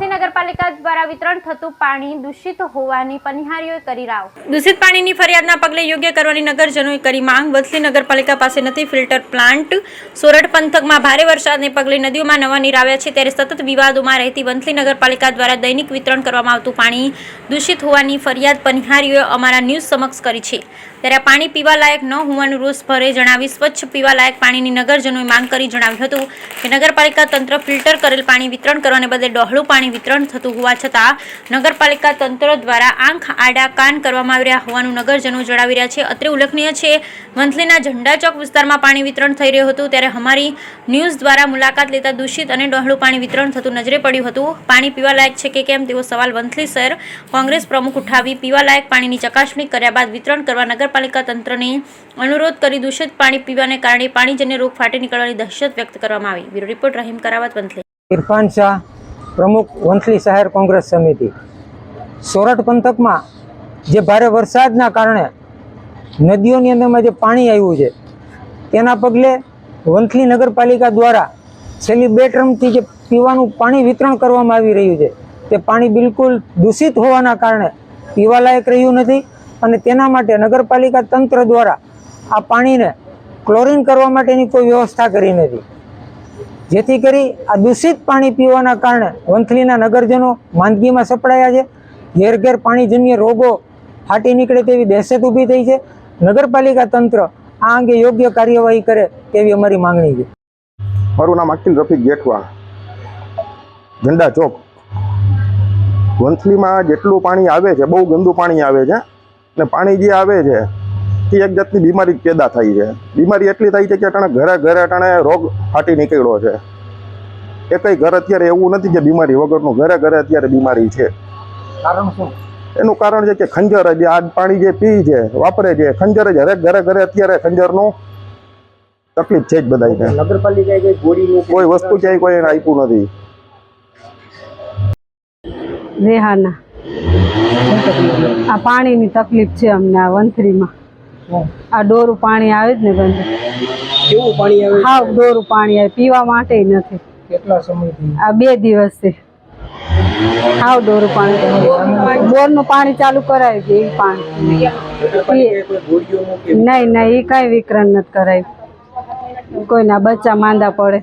વંથલી નગરપાલિકા દ્વારા વિતરણ થતું પાણી દૂષિત હોવાની પનિહારીઓએ કરી રાવ। દૂષિત પાણીની ફરિયાદના પગલે યોગ્ય કરવાની નગરજનોએ કરી માંગ। વંથલી નગરપાલિકા પાસે નથી ફિલ્ટર પ્લાન્ટ। સોરઠ પંથકમાં ભારે વરસાદને પગલે નદીઓમાં નવા નીર આવ્યા છે, ત્યારે સતત વિવાદોમાં રહેતી વંથલી નગરપાલિકા દ્વારા દૈનિક વિતરણ કરવામાં આવતું પાણી દૂષિત હોવાની ફરિયાદ પનિહારીઓએ અમારા ન્યૂઝ સમક્ષ કરી છે। ત્યારે આ પાણી પીવા લાયક ન હોવાનું રોષભરે જણાવી સ્વચ્છ પીવા લાયક પાણીની નગરજનોએ માંગ કરી જણાવ્યું હતું કે નગરપાલિકા તંત્ર ફિલ્ટર કરેલ પાણી વિતરણ કરવાને બદલે ડહોળું પાણી વિતરણ થતું હોવા છતાં નગરપાલિકા તંત્ર દ્વારા આંખ આડા કાન કરવામાં આવી રહ્યા હોવાનું નગરજનો જણાવી રહ્યા છે। અત્રે ઉલ્લેખનીય છે, વંથલીના ઝંડા ચોક વિસ્તારમાં પાણી વિતરણ થઈ રહ્યું હતું, ત્યારે અમારી ન્યૂઝ દ્વારા મુલાકાત લેતા દૂષિત અને ડહોળું પાણી વિતરણ થતું નજરે પડ્યું હતું। પાણી પીવા લાયક છે કે કેમ તેવો સવાલ વંથલી શહેર કોંગ્રેસ પ્રમુખ ઉઠાવી પીવા લાયક પાણીની ચકાસણી કર્યા બાદ વિતરણ કરવા નગરપાલિકા તંત્રને અનુરોધ કરી દૂષિત પાણી પીવાને કારણે પાણીજન્ય રોગ ફાટી નીકળવાની દહેશત વ્યક્ત કરવામાં આવી। Bureau report Rahim Karavat, Vanthali. ઇરફાન શાહ, પ્રમુખ વંથલી શહેર કોંગ્રેસ સમિતિ। સોરઠ પંથકમાં જે ભારે વરસાદના કારણે નદીઓની અંદરમાં જે પાણી આવ્યું છે તેના પગલે વંથલી નગરપાલિકા દ્વારા છેલ્લી 2 ટર્મથી જે પીવાનું પાણી વિતરણ કરવામાં આવી રહ્યું છે તે પાણી બિલકુલ દૂષિત હોવાના કારણે પીવાલાયક રહ્યું નથી અને તેના માટે નગરપાલિકા તંત્ર દ્વારા આ પાણીને ક્લોરીન કરવા માટેની કોઈ વ્યવસ્થા કરી નથી, જેથી કરી આ દૂષિત પાણી પીવાના કારણે વંથલીના નગરજનો માંદગીમાં સપડાયા છે। ઘેર ઘેર પાણીજન્ય રોગો ફાટી નીકળે તેવી દહેશત ઊભી થઈ છે। નગરપાલિકા તંત્ર આ અંગે યોગ્ય કાર્યવાહી કરે તેવી અમારી માંગણી છે। મારું નામ અકિલ રફીક જેઠવા, ઝંડા ચોક। વંથલીમાં જેટલું પાણી આવે છે બહુ ગંદુ પાણી આવે છે ને પાણી જે આવે છે એ એક જાતની બીમારી પેદા થાય છે। બીમારી એટલી થાય છે કે અટાણે ઘરે ઘરે અટાણે રોગ ફાટી નીકળ્યો છે। એકય ઘર અત્યારે એવું નથી કે બીમારી વગરનું, ઘરે ઘરે અત્યારે બીમારી છે। કારણ શું? એનું કારણ છે કે ખંજર જે આ પાણી જે પી છે વાપરે છે ખંજર જ હરેક ઘરે ઘરે અત્યારે ખંજરનું તકલીફ છે જ બધાને। નગરપાલિકાએ કોઈ વસ્તુ ક્યાંય કોઈ એને આપ્યું નથી। રેહાના આ પાણીની તકલીફ છે અમને આ વંથલીમાં। આ ડોરું પાણી આવે જ ને બંધ, કેવું પાણી આવે? હા, ડોરું પાણી આવે, પીવા માટે નથી। કેટલા સમયથી? આ 2 દિવસથી હાવ ડોરું પાણી, બોરનું પાણી ચાલુ કરાવી દે એ પાણી નહીં, એ કાંઈ વિતરણ નથી કરાવ્યું। કોઈના બચ્ચા માંદા પડે।